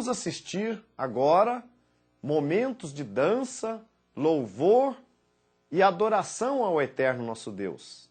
vamos assistir agora momentos de dança, louvor e adoração ao eterno nosso Deus.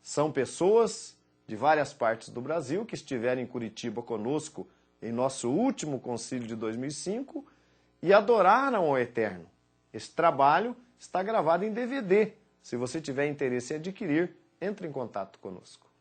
São pessoas de várias partes do Brasil que estiveram em Curitiba conosco em nosso último concílio de 2005 e adoraram ao eterno. Esse trabalho está gravado em DVD. Se você tiver interesse em adquirir, entre em contato conosco.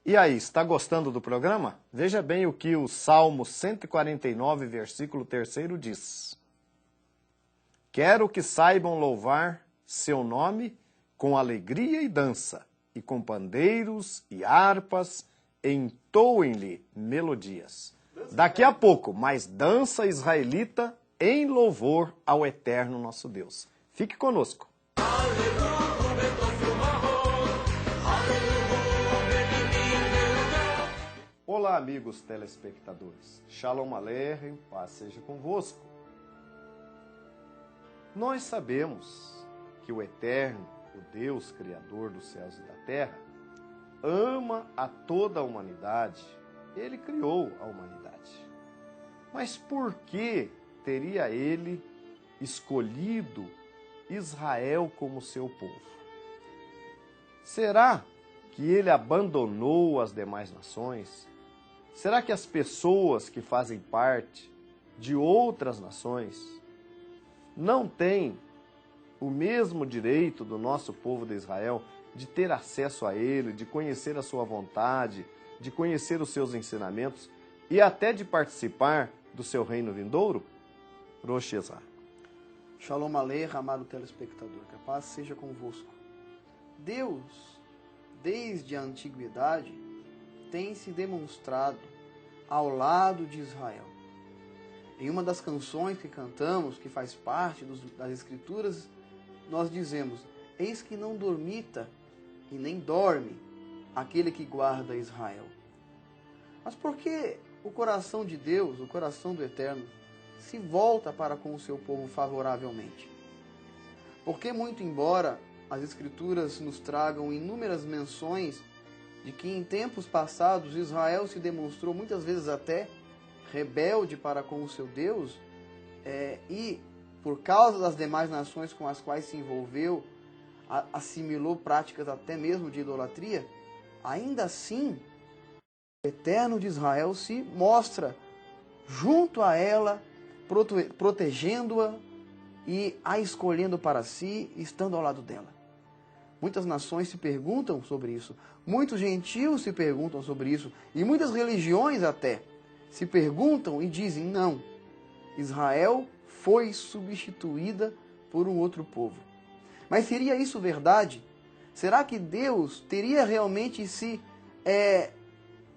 E aí, está gostando do programa? Veja bem o que o Salmo 149, versículo 3 diz. Quero que saibam louvar seu nome com alegria e dança, e com pandeiros e harpas entoem-lhe melodias. Daqui a pouco, mais dança israelita em louvor ao eterno nosso Deus. Fique conosco. Olá, amigos telespectadores. Shalom Aleichem, paz seja convosco. Nós sabemos que o Eterno, o Deus Criador dos céus e da terra, ama a toda a humanidade. Ele criou a humanidade. Mas por que teria ele escolhido Israel como seu povo? Será que ele abandonou as demais nações? Será que as pessoas que fazem parte de outras nações não têm o mesmo direito do nosso povo de Israel de ter acesso a ele, de conhecer a sua vontade, de conhecer os seus ensinamentos e até de participar do seu reino vindouro? Rosh Hashanah. Shalom Aleichem, amado telespectador, que a paz seja convosco. Deus, desde a antiguidade, tem se demonstrado ao lado de Israel. Em uma das canções que cantamos, que faz parte das Escrituras, nós dizemos: eis que não dormita e nem dorme aquele que guarda Israel. Mas por que o coração de Deus, o coração do Eterno, se volta para com o seu povo favoravelmente? Porque, muito embora as Escrituras nos tragam inúmeras menções de que em tempos passados Israel se demonstrou muitas vezes até rebelde para com o seu Deus, e por causa das demais nações com as quais se envolveu, assimilou práticas até mesmo de idolatria, ainda assim o Eterno de Israel se mostra junto a ela, protegendo-a e a escolhendo para si, estando ao lado dela. Muitas nações se perguntam sobre isso, muitos gentios se perguntam sobre isso, e muitas religiões até se perguntam e dizem: não, Israel foi substituída por um outro povo. Mas seria isso verdade? Será que Deus teria realmente se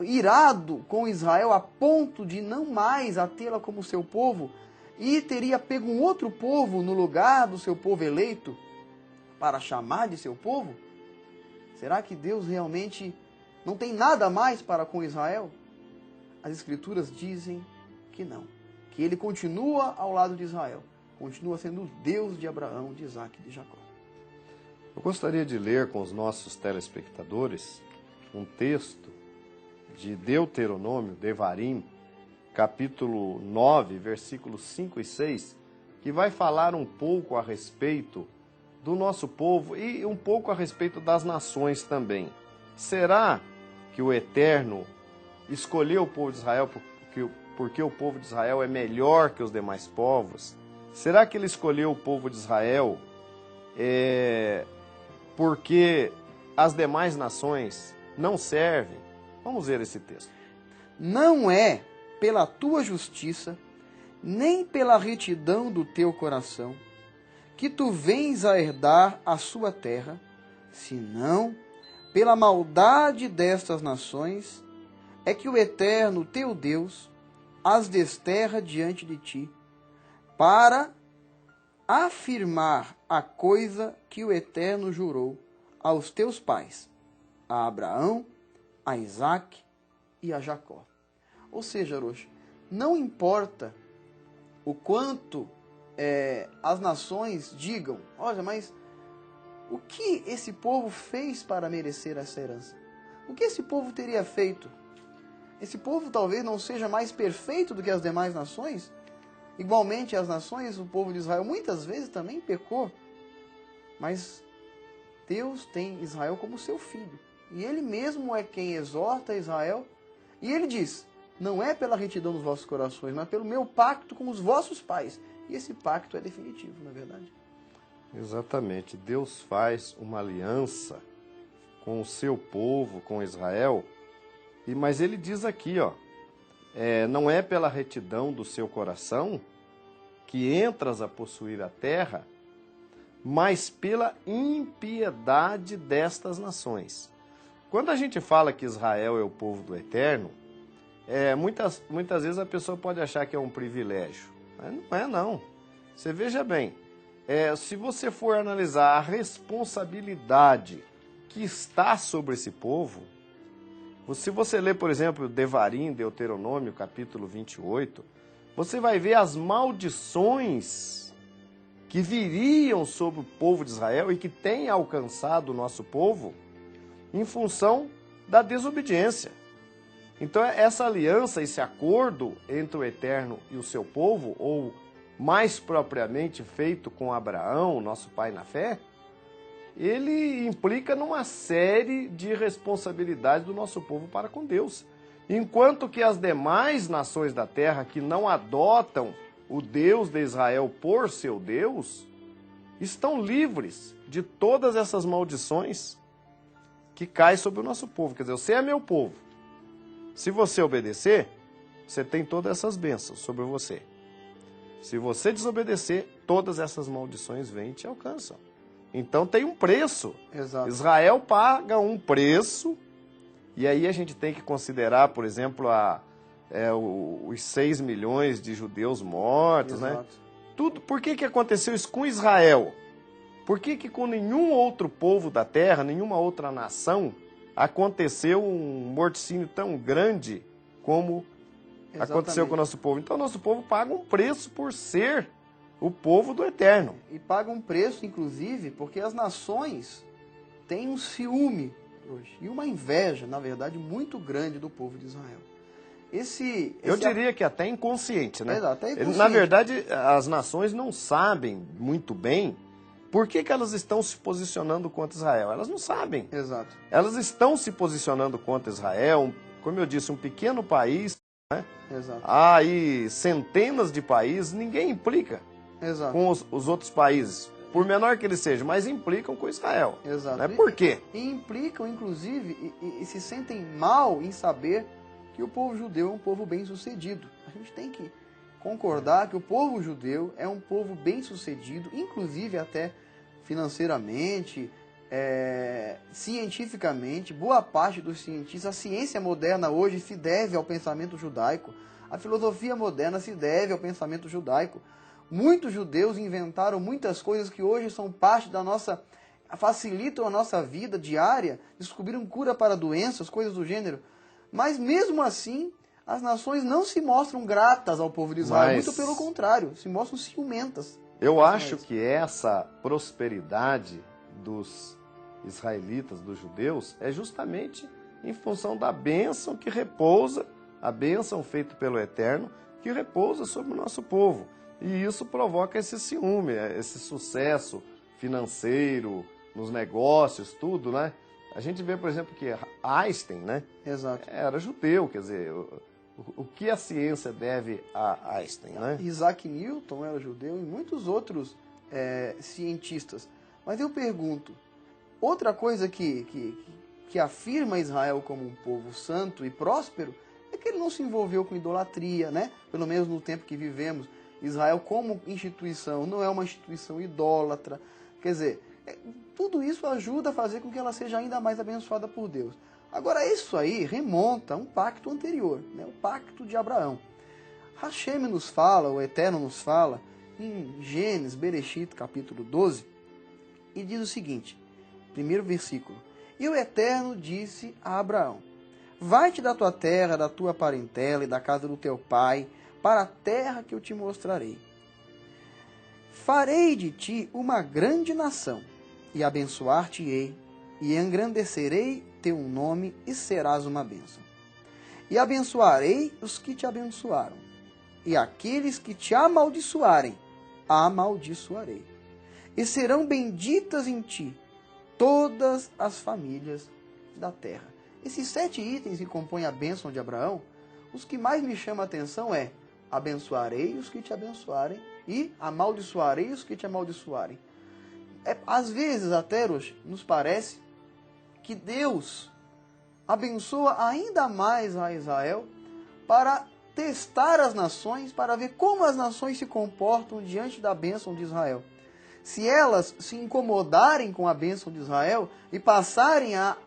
irado com Israel a ponto de não mais a tê-la como seu povo e teria pego um outro povo no lugar do seu povo eleito? para chamar de seu povo? Será que Deus realmente não tem nada mais para com Israel? As Escrituras dizem que não, que ele continua ao lado de Israel, continua sendo o Deus de Abraão, de Isaac e de Jacó. Eu gostaria de ler com os nossos telespectadores um texto de Deuteronômio, Devarim, capítulo 9, versículos 5 e 6, que vai falar um pouco a respeito do nosso povo e um pouco a respeito das nações também. Será que o Eterno escolheu o povo de Israel porque o povo de Israel é melhor que os demais povos? Será que ele escolheu o povo de Israel porque as demais nações não servem? Vamos ver esse texto. Não é pela tua justiça, nem pela retidão do teu coração, que tu vens a herdar a sua terra, senão pela maldade destas nações, é que o Eterno teu Deus as desterra diante de ti, para afirmar a coisa que o Eterno jurou aos teus pais, a Abraão, a Isaque e a Jacó. Ou seja, Rocha, não importa o quanto as nações digam, olha, mas o que esse povo fez para merecer essa herança? O que esse povo teria feito? Esse povo talvez não seja mais perfeito do que as demais nações. Igualmente as nações, o povo de Israel muitas vezes também pecou. Mas Deus tem Israel como seu filho. E ele mesmo é quem exorta Israel. E ele diz, não é pela retidão dos vossos corações, mas pelo meu pacto com os vossos pais. E esse pacto é definitivo, na verdade. Exatamente. Deus faz uma aliança com o seu povo, com Israel. Mas ele diz aqui, não é pela retidão do seu coração que entras a possuir a terra, mas pela impiedade destas nações. Quando a gente fala que Israel é o povo do Eterno, muitas vezes a pessoa pode achar que é um privilégio. Mas não é, não. Você veja bem, se você for analisar a responsabilidade que está sobre esse povo, se você ler, por exemplo, Devarim, Deuteronômio, capítulo 28, você vai ver as maldições que viriam sobre o povo de Israel e que têm alcançado o nosso povo em função da desobediência. Então, essa aliança, esse acordo entre o Eterno e o seu povo, ou mais propriamente feito com Abraão, nosso pai na fé, ele implica numa série de responsabilidades do nosso povo para com Deus. Enquanto que as demais nações da terra que não adotam o Deus de Israel por seu Deus, estão livres de todas essas maldições que caem sobre o nosso povo. Quer dizer, você é meu povo. Se você obedecer, você tem todas essas bênçãos sobre você. Se você desobedecer, todas essas maldições vêm e te alcançam. Então tem um preço. Exato. Israel paga um preço, e aí a gente tem que considerar, por exemplo, os 6 milhões de judeus mortos. Exato. Né? Tudo. Por que aconteceu isso com Israel? Por que com nenhum outro povo da terra, nenhuma outra nação, aconteceu um morticínio tão grande como aconteceu com o nosso povo? Então o nosso povo paga um preço por ser o povo do Eterno. E paga um preço, inclusive, porque as nações têm um ciúme hoje, e uma inveja, na verdade, muito grande do povo de Israel. Eu diria que até inconsciente, né? Exato, até inconsciente. Na verdade, as nações não sabem muito bem por que elas estão se posicionando contra Israel. Elas não sabem. Exato. Elas estão se posicionando contra Israel, como eu disse, um pequeno país, né? Exato. Há aí centenas de países, ninguém implica. Exato. Com os outros países, por menor que eles sejam, mas implicam com Israel. Exato. Né? Por quê? E implicam, inclusive, e se sentem mal em saber que o povo judeu é um povo bem-sucedido. A gente tem que concordar que o povo judeu é um povo bem-sucedido, inclusive até financeiramente, cientificamente. Boa parte dos cientistas, a ciência moderna hoje se deve ao pensamento judaico. A filosofia moderna se deve ao pensamento judaico. Muitos judeus inventaram muitas coisas que hoje são parte da nossa facilitam a nossa vida diária, descobriram cura para doenças, coisas do gênero. Mas mesmo assim, as nações não se mostram gratas ao povo de Israel, muito pelo contrário, se mostram ciumentas. Eu acho que essa prosperidade dos israelitas, dos judeus, é justamente em função da bênção que repousa, a bênção feita pelo Eterno, que repousa sobre o nosso povo. E isso provoca esse ciúme, esse sucesso financeiro, nos negócios, tudo, né? A gente vê, por exemplo, que Einstein, né? Exato. Era judeu, quer dizer, o que a ciência deve a Einstein, né? Isaac Newton era judeu e muitos outros cientistas. Mas eu pergunto, outra coisa que afirma Israel como um povo santo e próspero é que ele não se envolveu com idolatria, né? Pelo menos no tempo que vivemos. Israel como instituição não é uma instituição idólatra. Quer dizer, tudo isso ajuda a fazer com que ela seja ainda mais abençoada por Deus. Agora, isso aí remonta a um pacto anterior, né? O pacto de Abraão. Hashem nos fala, o Eterno nos fala, em Gênesis, Bereshit, capítulo 12, e diz o seguinte, primeiro versículo. E o Eterno disse a Abraão, vai-te da tua terra, da tua parentela e da casa do teu pai, para a terra que eu te mostrarei. Farei de ti uma grande nação, e abençoar-te-ei, e engrandecerei teu nome, e serás uma bênção. E abençoarei os que te abençoaram, e aqueles que te amaldiçoarem, amaldiçoarei. E serão benditas em ti todas as famílias da terra. Esses 7 itens que compõem a bênção de Abraão, os que mais me chamam a atenção é abençoarei os que te abençoarem e amaldiçoarei os que te amaldiçoarem. Às vezes, até hoje, nos parece que Deus abençoa ainda mais a Israel para testar as nações, para ver como as nações se comportam diante da bênção de Israel. Se elas se incomodarem com a bênção de Israel e passarem a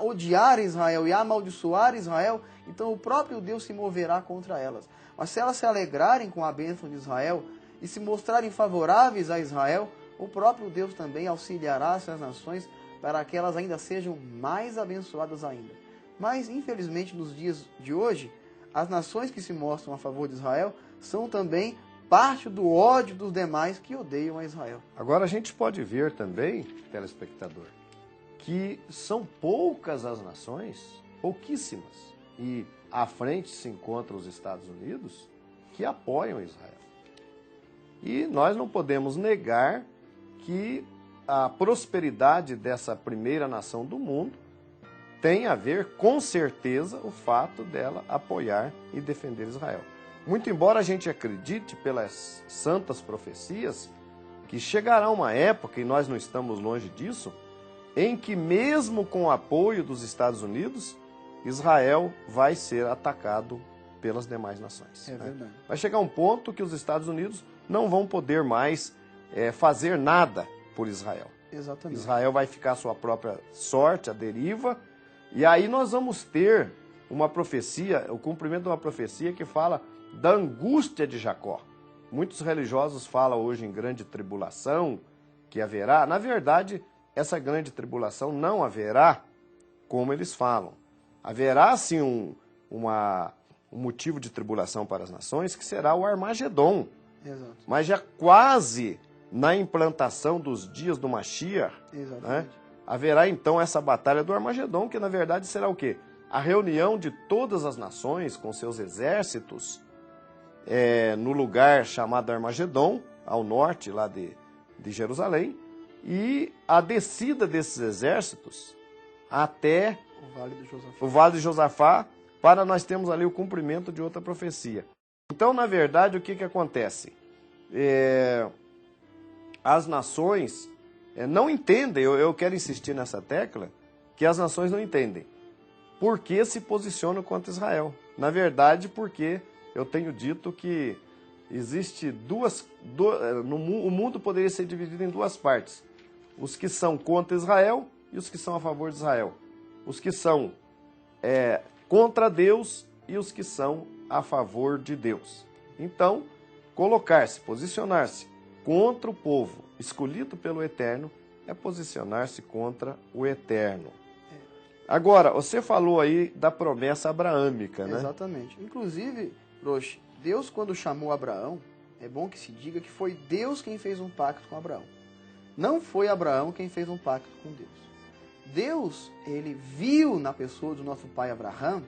odiar Israel e a amaldiçoar Israel, então o próprio Deus se moverá contra elas. Mas se elas se alegrarem com a bênção de Israel e se mostrarem favoráveis a Israel, o próprio Deus também auxiliará essas nações para que elas ainda sejam mais abençoadas ainda. Mas, infelizmente, nos dias de hoje, as nações que se mostram a favor de Israel são também parte do ódio dos demais que odeiam a Israel. Agora a gente pode ver também, telespectador, que são poucas as nações, pouquíssimas, e à frente se encontram os Estados Unidos, que apoiam Israel. E nós não podemos negar que a prosperidade dessa primeira nação do mundo tem a ver, com certeza, o fato dela apoiar e defender Israel. Muito embora a gente acredite pelas santas profecias que chegará uma época, e nós não estamos longe disso, em que mesmo com o apoio dos Estados Unidos, Israel vai ser atacado pelas demais nações. É verdade. Vai chegar um ponto que os Estados Unidos não vão poder mais fazer nada por Israel. Exatamente. Israel vai ficar à sua própria sorte, à deriva, e aí nós vamos ter uma profecia, o cumprimento de uma profecia que fala da angústia de Jacó. Muitos religiosos falam hoje em grande tribulação, que haverá. Na verdade, essa grande tribulação não haverá como eles falam. Haverá, sim, um motivo de tribulação para as nações, que será o Armagedon. Exato. Mas já quase na implantação dos dias do Mashiach, né, haverá então essa batalha do Armagedon, que na verdade será o quê? A reunião de todas as nações com seus exércitos no lugar chamado Armagedon, ao norte lá de Jerusalém, e a descida desses exércitos até o Vale de Josafá, para nós termos ali o cumprimento de outra profecia. Então, na verdade, o que acontece? As nações não entendem, eu quero insistir nessa tecla, que as nações não entendem por que se posicionam contra Israel. Na verdade, porque eu tenho dito que existe o mundo poderia ser dividido em 2 partes. Os que são contra Israel e os que são a favor de Israel. Os que são contra Deus e os que são a favor de Deus. Então, colocar-se, posicionar-se contra o povo escolhido pelo Eterno é posicionar-se contra o Eterno. Agora, você falou aí da promessa abraâmica, né? Exatamente. Inclusive, Roche, Deus quando chamou Abraão, é bom que se diga que foi Deus quem fez um pacto com Abraão. Não foi Abraão quem fez um pacto com Deus. Deus, ele viu na pessoa do nosso pai Abraham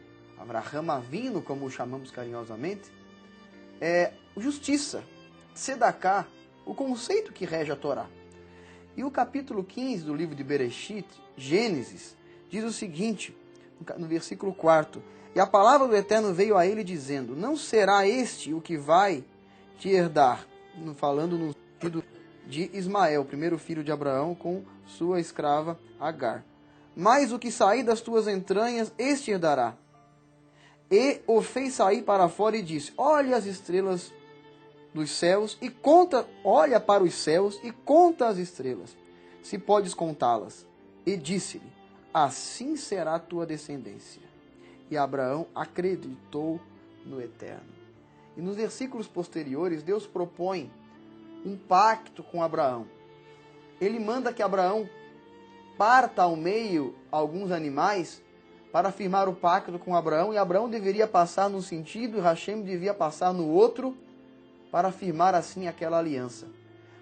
Avinu, como o chamamos carinhosamente, justiça, tzedakah, o conceito que rege a Torá. E o capítulo 15 do livro de Bereshit, Gênesis, diz o seguinte, no versículo 4, e a palavra do Eterno veio a ele dizendo, não será este o que vai te herdar, falando no sentido de Ismael, primeiro filho de Abraão, com sua escrava Agar. Mas o que sair das tuas entranhas, este herdará. E o fez sair para fora e disse, olha as estrelas dos céus e conta, olha para os céus e conta as estrelas, se podes contá-las. E disse-lhe, assim será a tua descendência. E Abraão acreditou no Eterno. E nos versículos posteriores, Deus propõe um pacto com Abraão. Ele manda que Abraão parta ao meio alguns animais para firmar o pacto com Abraão, e Abraão deveria passar num sentido e Hashem devia passar no outro para firmar assim aquela aliança.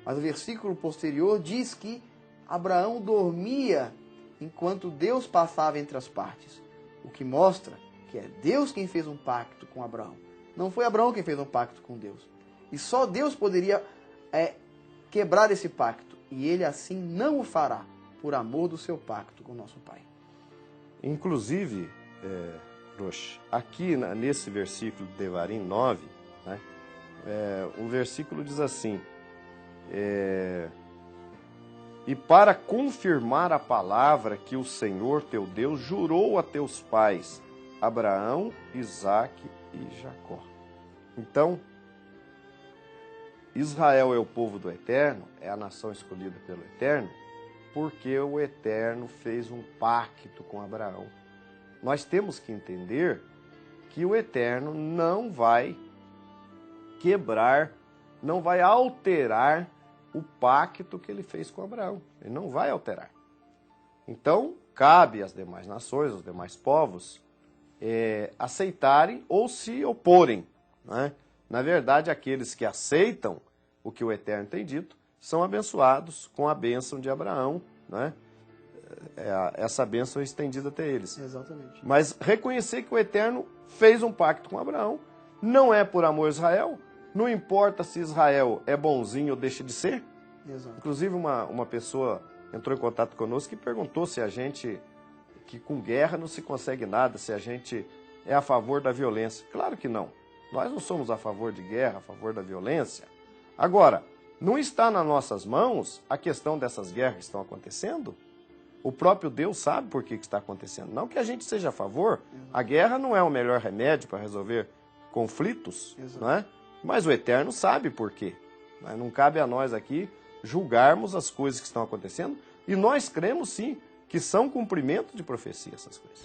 Mas o versículo posterior diz que Abraão dormia enquanto Deus passava entre as partes, o que mostra que é Deus quem fez um pacto com Abraão. Não foi Abraão quem fez um pacto com Deus. E só Deus poderia quebrar esse pacto, e ele assim não o fará, por amor do seu pacto com o nosso Pai. Inclusive, Rosh, aqui nesse versículo de Devarim 9, né, o versículo diz assim, e para confirmar a palavra que o Senhor teu Deus jurou a teus pais, Abraão, Isaque e Jacó. Então, Israel é o povo do Eterno, é a nação escolhida pelo Eterno, porque o Eterno fez um pacto com Abraão. Nós temos que entender que o Eterno não vai quebrar, não vai alterar o pacto que ele fez com Abraão. Ele não vai alterar. Então, cabe às demais nações, aos demais povos, aceitarem ou se oporem, né? Na verdade, aqueles que aceitam o que o Eterno tem dito, são abençoados com a bênção de Abraão, né? Essa bênção é estendida até eles. Exatamente. Mas reconhecer que o Eterno fez um pacto com Abraão, não é por amor a Israel, não importa se Israel é bonzinho ou deixa de ser. Exato. Inclusive uma pessoa entrou em contato conosco e perguntou se a gente, que com guerra não se consegue nada, se a gente é a favor da violência. Claro que não. Nós não somos a favor de guerra, a favor da violência. Agora, não está nas nossas mãos a questão dessas guerras que estão acontecendo? O próprio Deus sabe por que está acontecendo. Não que a gente seja a favor, a guerra não é o melhor remédio para resolver conflitos, não é? Mas o Eterno sabe por quê. Não cabe a nós aqui julgarmos as coisas que estão acontecendo, e nós cremos sim que são cumprimento de profecia essas coisas.